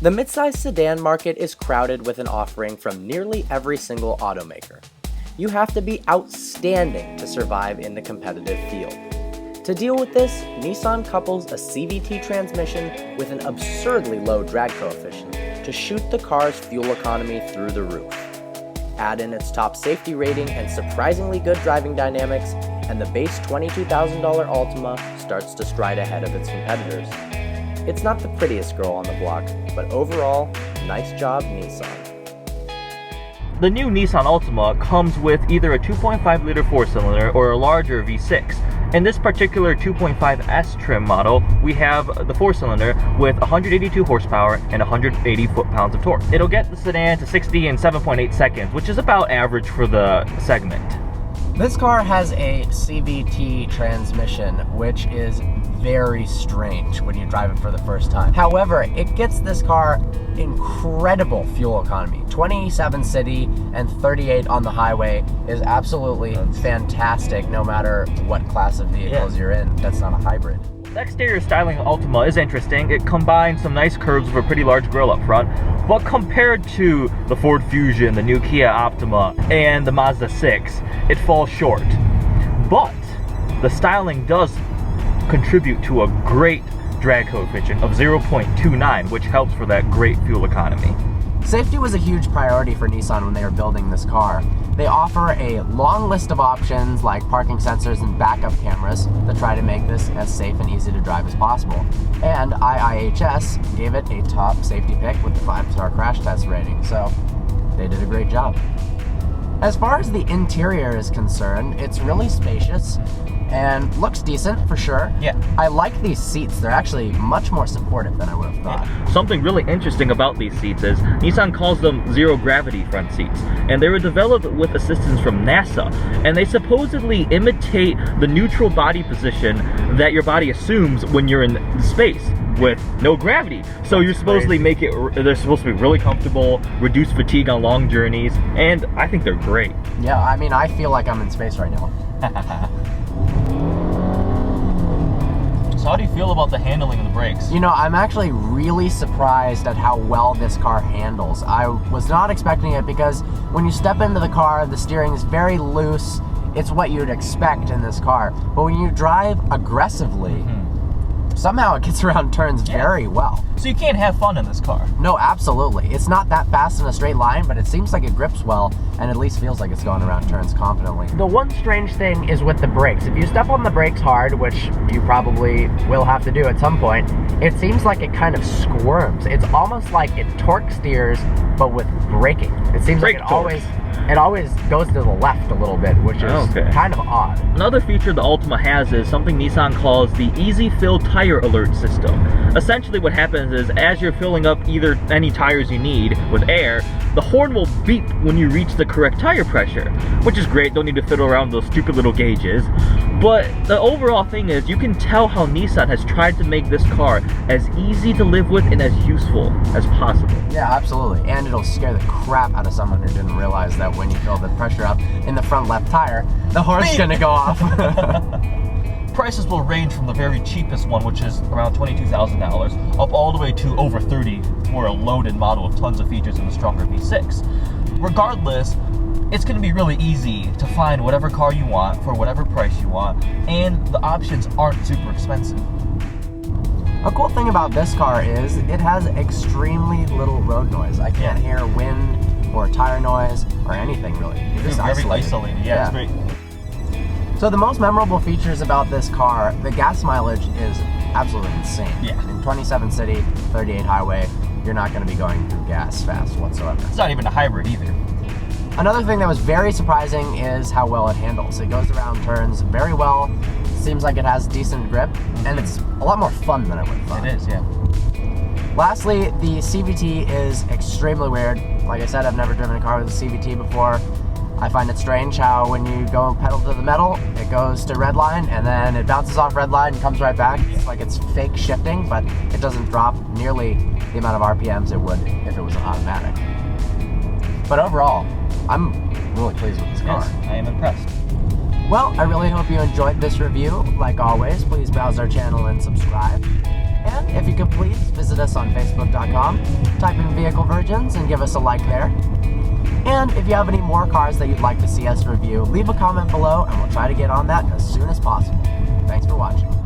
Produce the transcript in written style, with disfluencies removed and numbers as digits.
The midsize sedan market is crowded with an offering from nearly every single automaker. You have to be outstanding to survive in the competitive field. To deal with this, Nissan couples a CVT transmission with an absurdly low drag coefficient to shoot the car's fuel economy through the roof. Add in its top safety rating and surprisingly good driving dynamics, and the base $22,000 Altima starts to stride ahead of its competitors. It's not the prettiest girl on the block, but overall, nice job, Nissan. The new Nissan Altima comes with either a 2.5-liter 4-cylinder or a larger V6. In this particular 2.5S trim model, we have the 4-cylinder with 182 horsepower and 180 foot-pounds of torque. It'll get the sedan to 60 in 7.8 seconds, which is about average for the segment. This car has a CVT transmission, which is very strange when you drive it for the first time. However, it gets this car incredible fuel economy. 27 city and 38 on the highway is absolutely fantastic no matter what class of vehicles you're in. That's not a hybrid. The exterior styling of Altima is interesting. It combines some nice curves with a pretty large grille up front, but compared to the Ford Fusion, the new Kia Optima, and the Mazda 6, it falls short. But the styling does contribute to a great drag coefficient of 0.29, which helps for that great fuel economy. Safety was a huge priority for Nissan when they were building this car. They offer a long list of options like parking sensors and backup cameras to try to make this as safe and easy to drive as possible. And IIHS gave it a top safety pick with the 5-star crash test rating, so they did a great job. As far as the interior is concerned, it's really spacious and looks decent for sure. Yeah. I like these seats. They're actually much more supportive than I would have thought. Yeah. Something really interesting about these seats is Nissan calls them zero gravity front seats, and they were developed with assistance from NASA, and they supposedly imitate the neutral body position that your body assumes when you're in space with no gravity. So you're supposedly they're supposed to be really comfortable, reduce fatigue on long journeys, and I think they're great. Yeah, I mean, I feel like I'm in space right now. So how do you feel about the handling of the brakes? You know, I'm actually really surprised at how well this car handles. I was not expecting it because when you step into the car, the steering is very loose. It's what you'd expect in this car. But when you drive aggressively, somehow it gets around turns very well. So you can't have fun in this car. No, absolutely. It's not that fast in a straight line, but it seems like it grips well and at least feels like it's going around turns confidently. The one strange thing is with the brakes. If you step on the brakes hard, which you probably will have to do at some point, it seems like it kind of squirms. It's almost like it torque steers, but with braking. It seems like it always goes to the left a little bit, which is kind of odd. Another feature the Altima has is something Nissan calls the Easy Fill Tire Alert System. Essentially what happens is as you're filling up any tires you need with air, the horn will beep when you reach the correct tire pressure, which is great, don't need to fiddle around those stupid little gauges. But the overall thing is you can tell how Nissan has tried to make this car as easy to live with and as useful as possible. Yeah, absolutely. And it'll scare the crap out of someone who didn't realize that when you fill the pressure up in the front left tire, the horn's gonna go off. Prices will range from the very cheapest one, which is around $22,000, up all the way to over $30,000 for a loaded model with tons of features and a stronger V6. Regardless, it's going to be really easy to find whatever car you want for whatever price you want, and the options aren't super expensive. A cool thing about this car is it has extremely little road noise. I can't hear wind or tire noise or anything really. It's very isolated. Yeah, it's great. So the most memorable features about this car, the gas mileage is absolutely insane. Yeah. In 27 city, 38 highway, you're not going to be going through gas fast whatsoever. It's not even a hybrid either. Another thing that was very surprising is how well it handles. It goes around turns very well, seems like it has decent grip, and it's a lot more fun than I would have thought. It is, yeah. Lastly, the CVT is extremely weird. Like I said, I've never driven a car with a CVT before. I find it strange how when you go pedal to the metal, it goes to red line and then it bounces off red line and comes right back. It's like it's fake shifting, but it doesn't drop nearly the amount of RPMs it would if it was an automatic. But overall, I'm really pleased with this car. Yes, I am impressed. Well, I really hope you enjoyed this review. Like always, please browse our channel and subscribe. And if you could please visit us on Facebook.com, type in Vehicle Virgins and give us a like there. And if you have any more cars that you'd like to see us review, leave a comment below and we'll try to get on that as soon as possible. Thanks for watching.